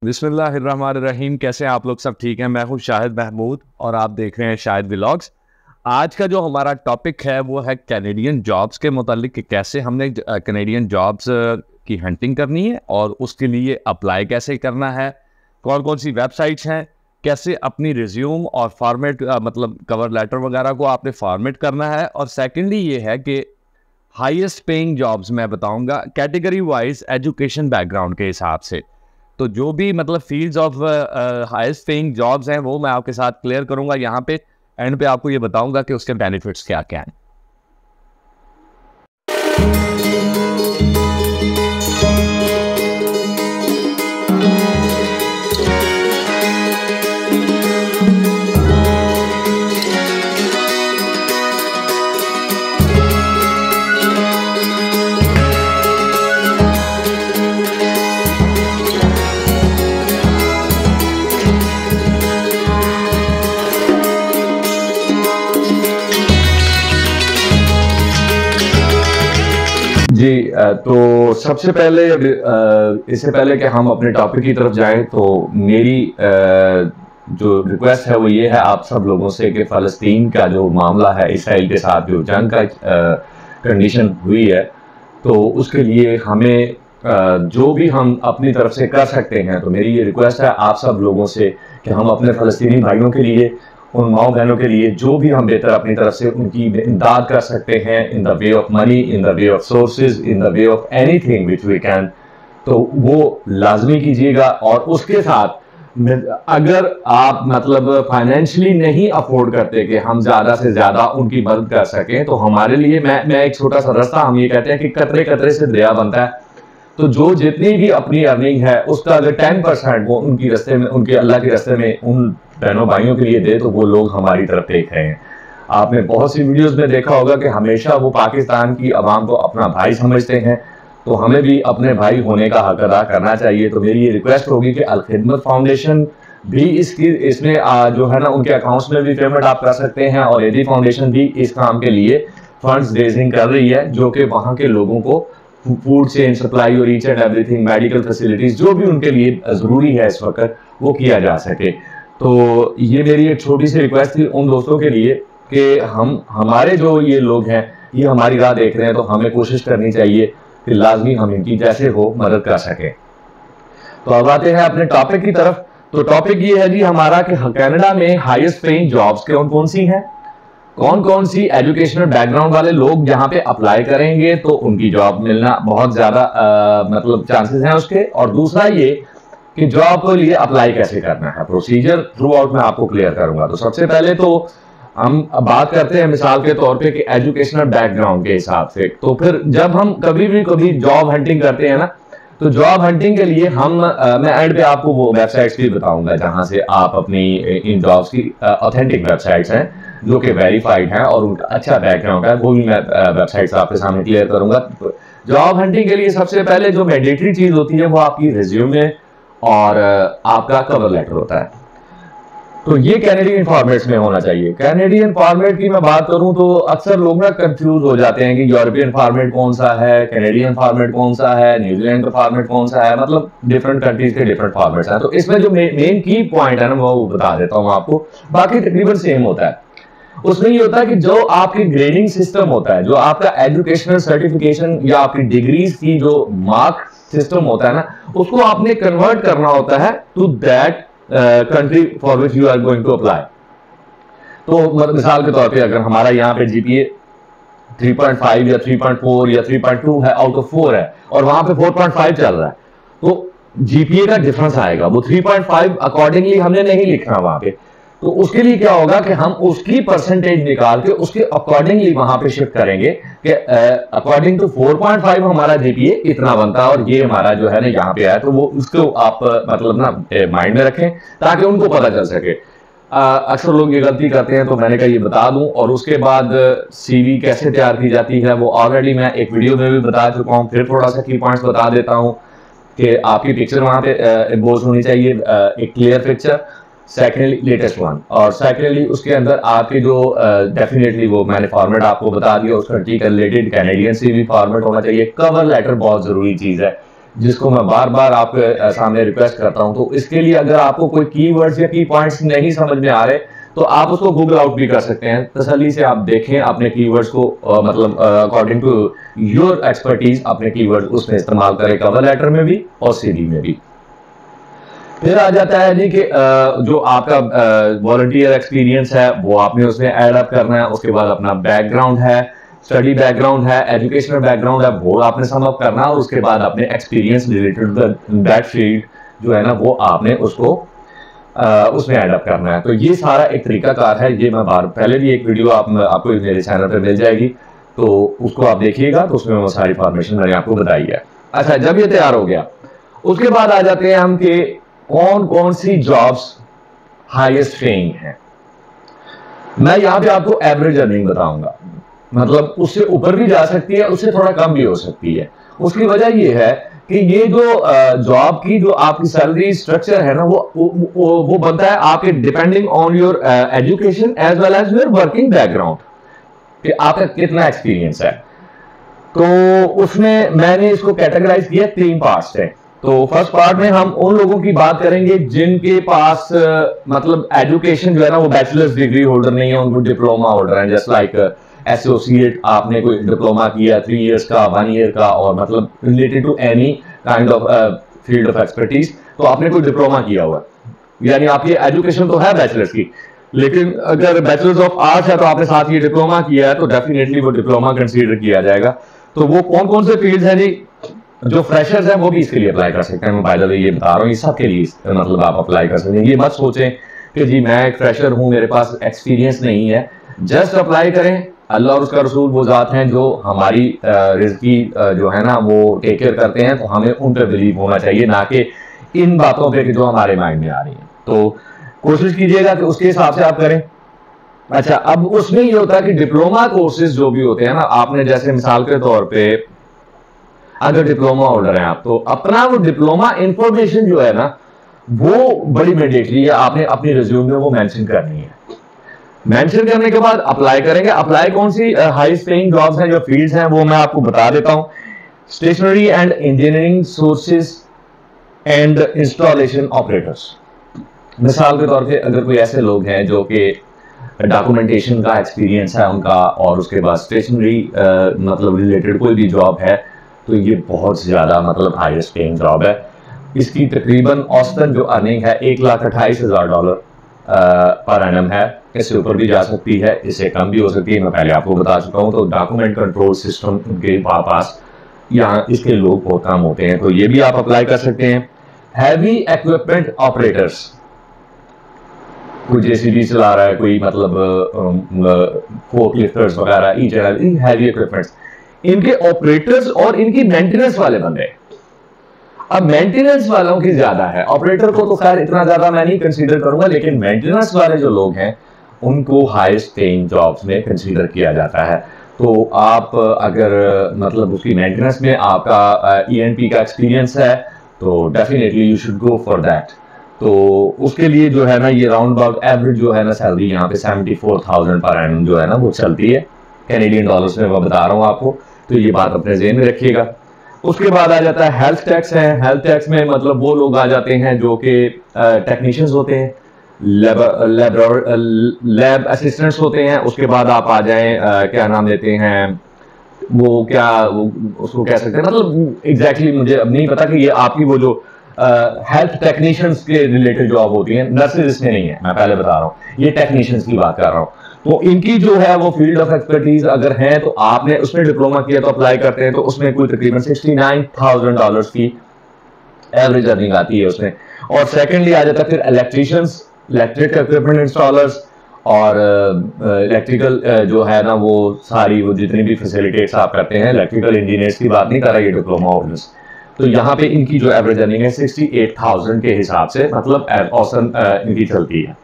बिस्मिल्लाहिर्रहमानिर्रहीम। कैसे हैं आप लोग? सब ठीक हैं? मैं हूं शाहिद महमूद और आप देख रहे हैं शाहिद व्लॉग्स। आज का जो हमारा टॉपिक है वो है कैनेडियन जॉब्स के मुतालिक कि कैसे हमने कैनेडियन जॉब्स की हंटिंग करनी है और उसके लिए अप्लाई कैसे करना है, कौन कौन सी वेबसाइट्स हैं, कैसे अपनी रिज्यूम और फॉर्मेट मतलब कवर लेटर वगैरह को आपने फॉर्मेट करना है। और सेकेंडली ये है कि हाईएस्ट पेइंग जॉब्स मैं बताऊंगा कैटेगरी वाइज एजुकेशन बैकग्राउंड के हिसाब से। तो जो भी मतलब fields of highest paying jobs हैं वो मैं आपके साथ क्लियर करूंगा यहाँ पे। एंड पे आपको ये बताऊंगा कि उसके बेनिफिट्स क्या क्या हैं। जी तो सबसे पहले इससे पहले कि हम अपने टॉपिक की तरफ जाएं तो मेरी जो रिक्वेस्ट है वो ये है आप सब लोगों से कि फ़लस्तीन का जो मामला है, इसराइल के साथ जो जंग का कंडीशन हुई है, तो उसके लिए हमें जो भी हम अपनी तरफ से कर सकते हैं, तो मेरी ये रिक्वेस्ट है आप सब लोगों से कि हम अपने फ़लस्तीनी भाइयों के लिए, उन माओ बहनों के लिए जो भी हम बेहतर अपनी तरफ से उनकी इमदाद कर सकते हैं, in the way of money, in the way of sources, in the way of anything which we can, तो वो लाजमी कीजिएगा। और उसके साथ अगर आप मतलब फाइनेंशियली नहीं अफोर्ड करते कि हम ज्यादा से ज्यादा उनकी मदद कर सकें, तो हमारे लिए मैं एक छोटा सा रास्ता, हम ये कहते हैं कि कतरे कतरे से दरिया बनता है। तो जो जितनी भी अपनी अर्निंग है उसका अगर 10% वो उनकी रास्ते में, उनके अल्लाह के रास्ते में उन बहनों भाइयों के लिए दे, तो वो लोग हमारी तरफ देख रहे हैं। आपने बहुत सी वीडियोस में देखा होगा कि हमेशा वो पाकिस्तान की आवाम को अपना भाई समझते हैं, तो हमें भी अपने भाई होने का हक अदा करना चाहिए। तो मेरी ये रिक्वेस्ट होगी कि अल खिदमत फाउंडेशन भी इसमें जो है ना, उनके अकाउंट्स में भी पेमेंट आप कर सकते हैं, और एडी फाउंडेशन भी इस काम के लिए फंड्स रेजिंग कर रही है, जो कि वहाँ के लोगों को फूड चेन सप्लाई और each and everything, medical facilities जो भी उनके लिए ज़रूरी है इस वक्त, वो किया जा सके। तो ये मेरी एक छोटी सी रिक्वेस्ट थी उन दोस्तों के लिए कि हमारे जो ये लोग हैं, ये हमारी राह देख रहे हैं, तो हमें कोशिश करनी चाहिए कि लाजमी हम इनकी जैसे हो मदद कर सकें। तो अब आते हैं अपने टॉपिक की तरफ। तो टॉपिक ये है जी हमारा कि कनाडा में हाईएस्ट पेइंग जॉब्स कौन कौन सी हैं, कौन कौन सी एजुकेशनल बैकग्राउंड वाले लोग जहां पे अप्लाई करेंगे तो उनकी जॉब मिलना बहुत ज्यादा मतलब चांसेस हैं उसके। और दूसरा ये कि जॉब के लिए अप्लाई कैसे करना है, प्रोसीजर थ्रू आउट मैं आपको क्लियर करूंगा। तो सबसे पहले तो हम बात करते हैं मिसाल के तौर पे कि एजुकेशनल बैकग्राउंड के हिसाब से। तो फिर जब हम कभी जॉब हंटिंग करते हैं ना, तो जॉब हंटिंग के लिए मैं एंड पे आपको वो वेबसाइट्स भी बताऊंगा जहां से आप अपनी इन जॉब्स की ऑथेंटिक वेबसाइट्स हैं जो कि वेरीफाइड हैं और उनका अच्छा बैकग्राउंड है, वो भी मैं वेबसाइट्स आपके सामने क्लियर करूंगा। जॉब हंटिंग के लिए सबसे पहले जो मैंडेटरी चीज होती है वो आपकी रिज्यूमे और आपका कवर लेटर होता है। तो ये कैनेडियन फॉर्मेट्स में होना चाहिए। कैनेडियन फॉर्मेट की मैं बात करूं तो अक्सर लोग ना कंफ्यूज हो जाते हैं कि यूरोपियन फॉर्मेट कौन सा है, कैनेडियन फॉर्मेट कौन सा है, न्यूजीलैंड का फॉर्मेट कौन सा है, मतलब डिफरेंट कंट्रीज के डिफरेंट फॉर्मेट्स हैं। तो इसमें जो मेन की पॉइंट है ना वो बता देता हूं आपको, बाकी तकरीबन सेम होता है। उसमें ये होता है कि जो आपकी ग्रेडिंग सिस्टम होता है, जो आपका एजुकेशनल सर्टिफिकेशन या आपकी डिग्रीज की जो मार्क सिस्टम होता है ना, उसको आपने कन्वर्ट करना होता है to that country for which you are going to apply. तो मिसाल के तौर पे अगर हमारा यहाँ पे जीपीए 3.5 या 3.4 या 3.2 है आउट ऑफ 4 है और वहां पे 4.5 चल रहा है, तो जीपीए का डिफरेंस आएगा। वो 3.5 अकॉर्डिंगली हमने नहीं लिखना वहां पे, तो उसके लिए क्या होगा कि हम उसकी परसेंटेज निकाल के उसके अकॉर्डिंगली वहां पे शिफ्ट करेंगे कि अकॉर्डिंग टू 4.5 हमारा जीपीए इतना बनता है और ये हमारा जो है ना यहाँ पे आया। तो वो उसको आप मतलब ना माइंड में रखें ताकि उनको पता चल सके। अक्सर लोग ये गलती करते हैं, तो मैंने कहा ये बता दूं। और उसके बाद सीवी कैसे तैयार की जाती है वो ऑलरेडी मैं एक वीडियो में भी बता चुका हूँ, फिर थोड़ा सा की पॉइंट्स बता देता हूँ कि आपकी पिक्चर वहां पे इम्पोज होनी चाहिए, एक clear picture. Secondly latest one, और सेकेंडली उसके अंदर आपके जो डेफिनेटली वो मैंने फॉर्मेट आपको बता दिया, उस कंट्री का रिलेटेड कैनेडियन से भी फॉर्मेट होना चाहिए। कवर लेटर बहुत जरूरी चीज है, जिसको मैं बार बार आपके सामने रिक्वेस्ट करता हूं। तो इसके लिए अगर आपको कोई कीवर्ड्स या की पॉइंट्स नहीं समझ में आ रहे तो आप उसको गूगल आउट भी कर सकते हैं। तसल्ली से आप देखें अपने कीवर्ड्स को, मतलब अकॉर्डिंग टू योर एक्सपर्टीज अपने कीवर्ड उसमें इस्तेमाल करें, कवर लेटर में भी और सीडी में भी। फिर आ जाता है जी कि जो आपका वॉलंटियर एक्सपीरियंस है वो आपने उसमें ऐड अप करना है। उसके बाद अपना बैकग्राउंड है, स्टडी बैकग्राउंड है, एजुकेशनल बैकग्राउंड है, वो आपने सम अप करना है। और उसके बाद अपने एक्सपीरियंस रिलेटेड दैट फील्ड जो है ना वो आपने उसको उसमें ऐड अप करना है। तो ये सारा एक तरीकाकार है। ये मैं पहले भी एक वीडियो आपको मेरे चैनल पर मिल जाएगी, तो उसको आप देखिएगा, तो उसमें वो सारी इंफॉर्मेशन मैंने आपको बताई है। अच्छा, जब ये तैयार हो गया उसके बाद आ जाते हैं हम कि कौन कौन सी जॉब्स हाईएस्ट पेइंग हैं। मैं यहां पे आपको एवरेज अर्निंग बताऊंगा, मतलब उससे ऊपर भी जा सकती है, उससे थोड़ा कम भी हो सकती है। उसकी वजह यह है कि ये जो जॉब की जो आपकी सैलरी स्ट्रक्चर है ना वो बनता है आपके depending on your education as well as your working background, कि आपका कितना एक्सपीरियंस है। तो उसमें मैंने इसको कैटेगराइज किया 3 पार्ट्स है। तो फर्स्ट पार्ट में हम उन लोगों की बात करेंगे जिनके पास मतलब एजुकेशन जो है ना वो बैचलर्स डिग्री होल्डर नहीं है, उनको डिप्लोमा होल्डर है। जस्ट लाइक एसोसिएट, आपने कोई डिप्लोमा किया 3 इयर्स का, 1 ईयर का, और मतलब related to any kind of field of expertise, तो आपने कोई डिप्लोमा किया हुआ, यानी आपकी एजुकेशन तो है बैचलर्स की, लेकिन अगर बैचलर्स ऑफ आर्ट्स है तो आपने साथ ये डिप्लोमा किया है, तो डेफिनेटली वो डिप्लोमा कंसीडर किया जाएगा। तो वो कौन कौन से फील्ड्स हैं जी, जो फ्रेशर्स हैं वो भी इसके लिए अप्लाई कर सकते हैं। मैं बाय द वे ये बता रहा हूँ, ये सबके लिए मतलब आप अप्लाई कर सकते हैं। ये मत सोचें कि जी मैं एक फ्रेशर हूँ, मेरे पास एक्सपीरियंस नहीं है, जस्ट अप्लाई करें। अल्लाह और उसका रसूल वो जात हैं जो हमारी रिज़्की जो है ना वो टेक केयर करते हैं, तो हमें उन पर बिलीव होना चाहिए, ना कि इन बातों पे जो हमारे माइंड में आ रही हैं। तो कोशिश कीजिएगा कि उसके हिसाब से आप करें। अच्छा, अब उसमें ये होता है कि डिप्लोमा कोर्सेज जो भी होते हैं ना, आपने जैसे मिसाल के तौर पे अगर डिप्लोमा होल्डर हैं आप, तो अपना वो डिप्लोमा इंफॉर्मेशन जो है ना वो बड़ी मैंडेटरी है, आपने अपनी रिज्यूम में वो मेंशन करनी है। मेंशन करने के बाद अप्लाई करेंगे। अप्लाई कौन सी हाईएस्ट पेइंग जॉब्स हैं, जो फील्ड्स हैं, वो मैं आपको बता देता हूं। Stationary and engineering sources and installation operators. मिसाल के तौर पे अगर कोई ऐसे लोग हैं जो कि डॉक्यूमेंटेशन का एक्सपीरियंस है उनका, और उसके बाद स्टेशनरी मतलब रिलेटेड कोई भी जॉब है, तो ये बहुत ज़्यादा मतलब हाईएस्ट पेइंग जॉब है। इसकी तकरीबन औसतन जो अर्निंग है $1,28,000 पर एनम है। इससे ऊपर भी जा सकती है, इससे कम भी हो सकती है, मैं पहले आपको बता चुका हूँ। तो डॉक्यूमेंट कंट्रोल सिस्टम उनके पास यहाँ इसके लोग बहुत कम होते हैं, तो ये भी आप अप्लाई कर सकते हैं। हैवी इक्विपमेंट ऑपरेटर्स, कोई जेसीबी चला रहा है, कोई मतलब फोर्कलिफ्टर्स वगैरह, हैवी इक्विपमेंट्स, इनके ऑपरेटर्स और इनकी मेंटेनेंस वाले बंदे। अब मेंटेनेंस वालों की ज्यादा है, ऑपरेटर को तो खैर इतना ज्यादा मैं नहीं कंसीडर करूंगा, लेकिन मेंटेनेंस वाले जो लोग हैं उनको हाईएस्ट पेइंग जॉब्स में कंसीडर किया जाता है। तो आप अगर मतलब उसकी मेंटेनेंस में आपका ईएनपी का एक्सपीरियंस है तो definitely you should go for that. तो उसके लिए जो है ना ये राउंड अबाउट एवरेज जो है ना सैलरी यहाँ पे 74,000 पर एनम जो है ना वो चलती है, कैनेडियन डॉलर्स में मैं बता रहा हूँ आपको, तो ये बात अपने ज़हन में रखिएगा। उसके बाद आ जाता है हेल्थ टैक्स है। हेल्थ टैक्स में मतलब वो लोग आ जाते हैं जो कि टेक्नीशियंस होते हैं, लैब असिस्टेंट्स होते हैं। उसके बाद आप आ जाएं क्या नाम देते हैं वो उसको कह सकते हैं, मतलब एग्जैक्टली मुझे अब नहीं पता कि ये आपकी वो जो हेल्थ टेक्नीशियंस के रिलेटेड जॉब होती है, नर्सेज इसमें नहीं है, मैं पहले बता रहा हूँ, ये टेक्नीशियंस की बात कर रहा हूँ। तो इनकी जो है वो फील्ड ऑफ एक्सपर्टीज अगर है तो आपने उसमें डिप्लोमा किया तो अप्लाई करते हैं, तो उसमें कोई तकरीबन $69,000 की एवरेज अर्निंग आती है उसमें। और सेकेंडली आ जाता है फिर इलेक्ट्रीशियंस, इलेक्ट्रिक इक्विपमेंट इंस्टॉलर्स, और इलेक्ट्रिकल जो है ना वो सारी वो जितनी भी फैसिलिटीज आप करते हैं, इलेक्ट्रिकल इंजीनियर्स की बात नहीं कर रहा ये डिप्लोमा होल्डर्स। तो यहाँ पे इनकी जो एवरेज अर्निंग है 68,000 के हिसाब से मतलब औसतन इनकी चलती है।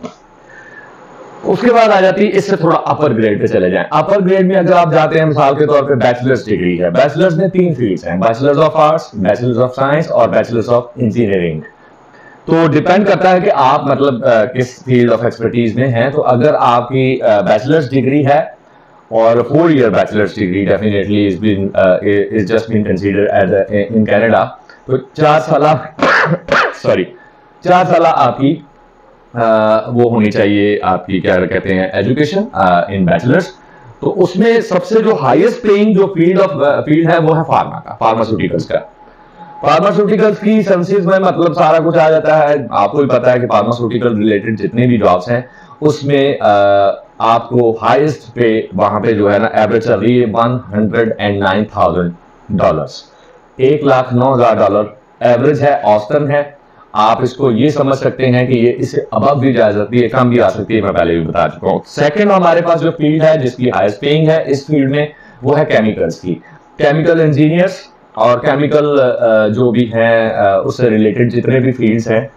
उसके बाद आ जाती है, इससे थोड़ा अपर ग्रेड पे चले जाएं। अपर ग्रेड में अगर आप जाते हैं मिसाल के तौर पे बैचलर्स डिग्री है, बैचलर्स में 3 फील्ड्स हैं, bachelors of arts, bachelors of science और बैचलर्स ऑफ इंजीनियरिंग। तो डिपेंड करता है कि आप मतलब किस फील्ड ऑफ एक्सपर्टीज में हैं। तो अगर आपकी बैचलर्स डिग्री है और 4 year bachelors degree definitely is just been considered as in Canada, तो 4 साल सॉरी 4 साल आपकी वो होनी चाहिए आपकी क्या कहते हैं एजुकेशन इन बैचलर्स। तो उसमें सबसे जो हाईएस्ट पेइंग जो फील्ड है वो है फार्मा का, फार्मास्यूटिकल्स का। फार्मास्यूटिकल्स की सर्विसेज में मतलब सारा कुछ आ जाता है। आपको भी पता है कि फार्मास्यूटिकल रिलेटेड जितने भी जॉब्स हैं उसमें आपको हाईएस्ट पे वहां पे जो है ना एवरेज चल रही है $109,000, $1,09,000 एवरेज है, औसतन है। आप इसको ये समझ सकते हैं कि ये इससे अबव भी जा सकती है, कम भी आ सकती है, मैं पहले भी बता चुका हूँ। सेकंड हमारे पास जो फील्ड है जिसकी हाईएस्ट पेइंग है इस फील्ड में वो है केमिकल्स की। केमिकल इंजीनियर्स और केमिकल जो भी हैं उससे रिलेटेड जितने भी फील्ड्स हैं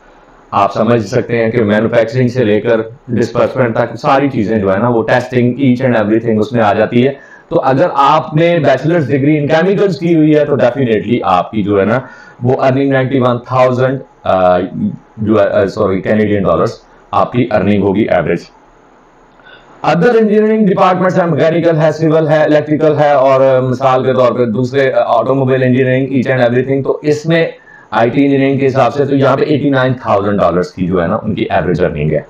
आप समझ सकते हैं कि मैन्युफैक्चरिंग से लेकर डिस्पर्समेंट तक सारी चीजें जो है ना वो टेस्टिंग ईच एंड एवरीथिंग उसमें आ जाती है। तो अगर आपने बैचलर्स डिग्री इन केमिकल्स की हुई है तो डेफिनेटली आपकी जो है ना वो अर्निंग 91,000 कैनेडियन डॉलर्स आपकी अर्निंग होगी एवरेज। अदर इंजीनियरिंग डिपार्टमेंट्स है, मैकेनिकल है, सिविल है, इलेक्ट्रिकल है और मिसाल के तौर पर दूसरे automobile engineering each and everything. तो इसमें आईटी इंजीनियरिंग के हिसाब से तो यहाँ पे $89,000 की जो है ना उनकी एवरेज अर्निंग है।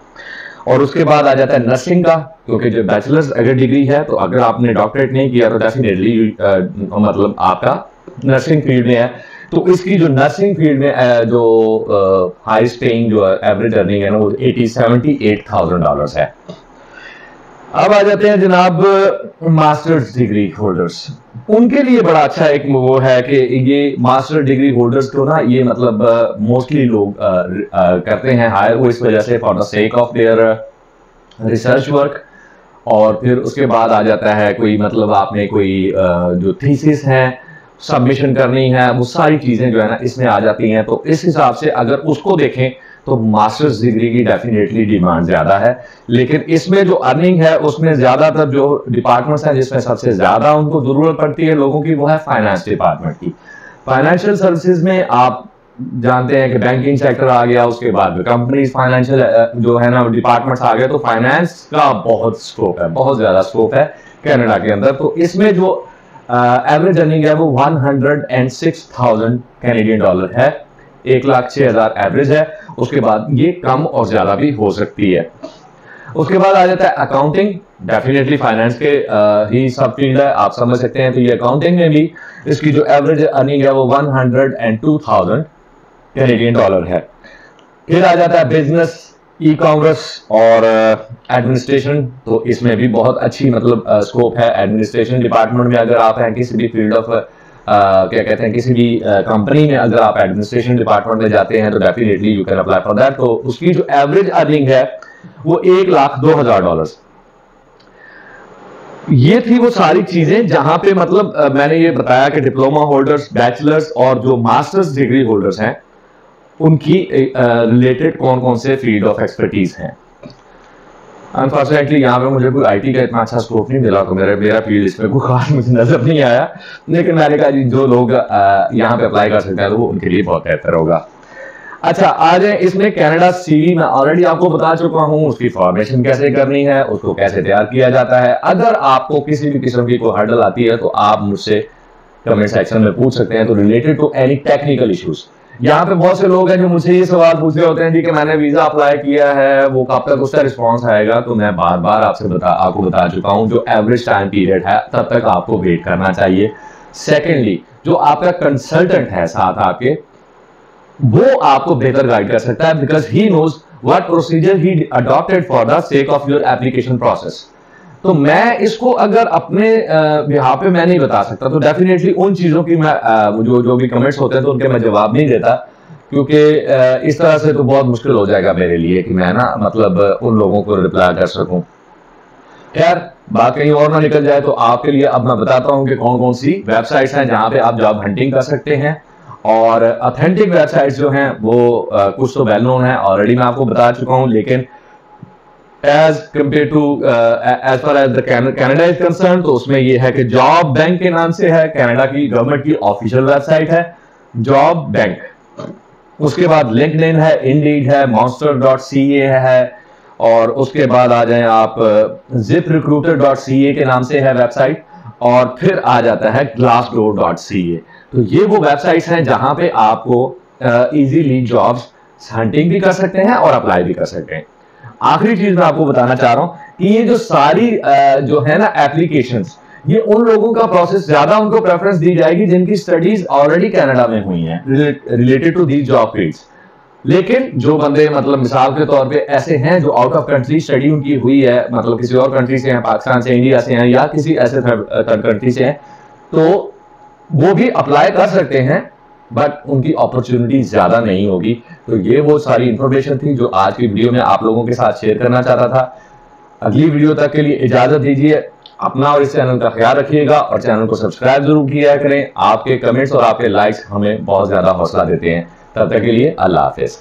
और उसके बाद आ जाता है नर्सिंग का, क्योंकि जो बैचलर्स अगर डिग्री है तो अगर आपने डॉक्टरेट नहीं किया तो डेफिनेटली मतलब आपका नर्सिंग फील्ड में है। तो इसकी जो नर्सिंग फील्ड में जो हाईएस्ट पेइंग जो एवरेज अर्निंग है ना वो $78,000 है। अब आ जाते हैं जनाब मास्टर्स डिग्री होल्डर्स। उनके लिए बड़ा अच्छा एक वो है कि ये मास्टर डिग्री होल्डर्स को ना ये मतलब मोस्टली लोग करते हैं हायर वो इस वजह से for the sake of their research work. और फिर उसके बाद आ जाता है कोई मतलब आपने कोई जो थीसिस है सबमिशन करनी है, वो सारी चीजें जो है ना इसमें आ जाती हैं। तो इस हिसाब से अगर उसको देखें तो मास्टर्स डिग्री की डेफिनेटली डिमांड ज्यादा है। लेकिन इसमें जो अर्निंग है उसमें ज्यादातर जो डिपार्टमेंट्स हैं जिसमें सबसे ज्यादा उनको जरूरत पड़ती है लोगों की वो है फाइनेंस डिपार्टमेंट की। फाइनेंशियल सर्विसेज में आप जानते हैं कि बैंकिंग सेक्टर आ गया, उसके बाद कंपनीज फाइनेंशियल जो है ना डिपार्टमेंट्स आ गए। तो फाइनेंस का बहुत स्कोप है, बहुत ज्यादा स्कोप है कनाडा के अंदर। तो इसमें जो एवरेज अर्निंग है वो 106,000 कैनेडियन डॉलर है, 1,06,000 एवरेज है। उसके बाद ये कम और ज्यादा भी हो सकती है। उसके बाद आ जाता है अकाउंटिंग, डेफिनेटली फाइनेंस के ही सब फील्ड है, आप समझ सकते हैं। तो ये अकाउंटिंग में भी इसकी जो एवरेज अर्निंग है वो 102,000 कैनेडियन डॉलर है। फिर आ जाता है बिजनेस, ई कॉमर्स और एडमिनिस्ट्रेशन। तो इसमें भी बहुत अच्छी मतलब स्कोप है। एडमिनिस्ट्रेशन डिपार्टमेंट में अगर आप हैं किसी भी फील्ड ऑफ क्या कहते हैं किसी भी कंपनी में अगर आप एडमिनिस्ट्रेशन डिपार्टमेंट में जाते हैं तो definitely you can apply for that. तो उसकी जो एवरेज अर्निंग है वो $1,02,000। ये थी वो सारी चीजें जहां पे मतलब मैंने ये बताया कि डिप्लोमा होल्डर्स, बैचलर्स और जो मास्टर्स डिग्री होल्डर्स हैं उनकी रिलेटेड कौन कौन से फील्ड ऑफ एक्सपर्टीज हैं। अनफॉर्चुनेटली यहाँ पे मुझे कोई आईटी का इतना अच्छा स्कोप नहीं मिला, तो मेरा फील्ड इसमें कोई खास मुझे नजर नहीं आया। लेकिन मैंने कहा जी जो लोग यहाँ पे अप्लाई कर सकते हैं तो वो उनके लिए बहुत बेहतर होगा। अच्छा, आ जाए इसमें कनाडा सीवी में ऑलरेडी आपको बता चुका हूँ उसकी फॉर्मेशन कैसे करनी है, उसको कैसे तैयार किया जाता है। अगर आपको किसी भी किस्म की कोई हर्डल आती है तो आप मुझसे कमेंट सेक्शन में पूछ सकते हैं। तो related to any technical issues, यहाँ पे बहुत से लोग हैं जो मुझसे ये सवाल पूछ रहे होते हैं जी कि मैंने वीजा अप्लाई किया है, वो कब तक उसका रिस्पॉन्स आएगा। तो मैं बार बार आपको बता चुका हूँ जो एवरेज टाइम पीरियड है तब तक आपको वेट करना चाहिए। सेकेंडली, जो आपका कंसल्टेंट है साथ आपके, वो आपको बेहतर गाइड कर सकता है because he knows what procedure he adopted for the sake of your application process. तो मैं इसको अगर अपने यहाँ पे मैं नहीं बता सकता, तो डेफिनेटली उन चीजों की मैं जो भी कमेंट्स होते हैं तो उनके मैं जवाब नहीं देता, क्योंकि इस तरह से तो बहुत मुश्किल हो जाएगा मेरे लिए कि मैं ना मतलब उन लोगों को रिप्लाई कर सकूं। खैर, बात कहीं और ना निकल जाए तो आपके लिए अब मैं बताता हूं कि कौन कौन सी वेबसाइट्स हैं जहां पे आप जॉब हंटिंग कर सकते हैं। और ऑथेंटिक वेबसाइट्स जो हैं वो कुछ तो वेल नोन है, ऑलरेडी मैं आपको बता चुका हूं। लेकिन as compare to as far as the Canada is concern, तो उसमें ये है कि जॉब बैंक के नाम से है, कनाडा की गवर्नमेंट की ऑफिशियल वेबसाइट है जॉब बैंक। उसके बाद लिंक्डइन है, इंडीड है, monster.ca है, और उसके बाद आ जाएं आप ziprecruiter.ca के नाम से है वेबसाइट, और फिर आ जाता है glassdoor.ca। तो ये वो वेबसाइट्स हैं जहां पे आपको इजीली जॉब्स हंटिंग भी कर सकते हैं और अप्लाई भी कर सकते हैं। आखिरी चीज मैं आपको बताना चाह रहा हूं कि ये जो सारी जो है ना एप्लीकेशंस, ये उन लोगों का प्रोसेस ज्यादा उनको प्रेफरेंस दी जाएगी जिनकी स्टडीज ऑलरेडी कनाडा में हुई हैं related to these job fields. लेकिन जो बंदे मतलब मिसाल के तौर पे ऐसे हैं जो आउट ऑफ कंट्री स्टडी उनकी हुई है, मतलब किसी और कंट्री से हैं, पाकिस्तान से, इंडिया से हैं या किसी ऐसे कंट्री से हैं, तो वो भी अप्लाई कर सकते हैं बट उनकी अपॉर्चुनिटी ज्यादा नहीं होगी। तो ये वो सारी इंफॉर्मेशन थी जो आज की वीडियो में आप लोगों के साथ शेयर करना चाहता था। अगली वीडियो तक के लिए इजाजत दीजिए। अपना और इस चैनल का ख्याल रखिएगा और चैनल को सब्सक्राइब जरूर किया करें। आपके कमेंट्स और आपके लाइक्स हमें बहुत ज्यादा हौसला देते हैं। तब तक के लिए अल्लाह हाफिज।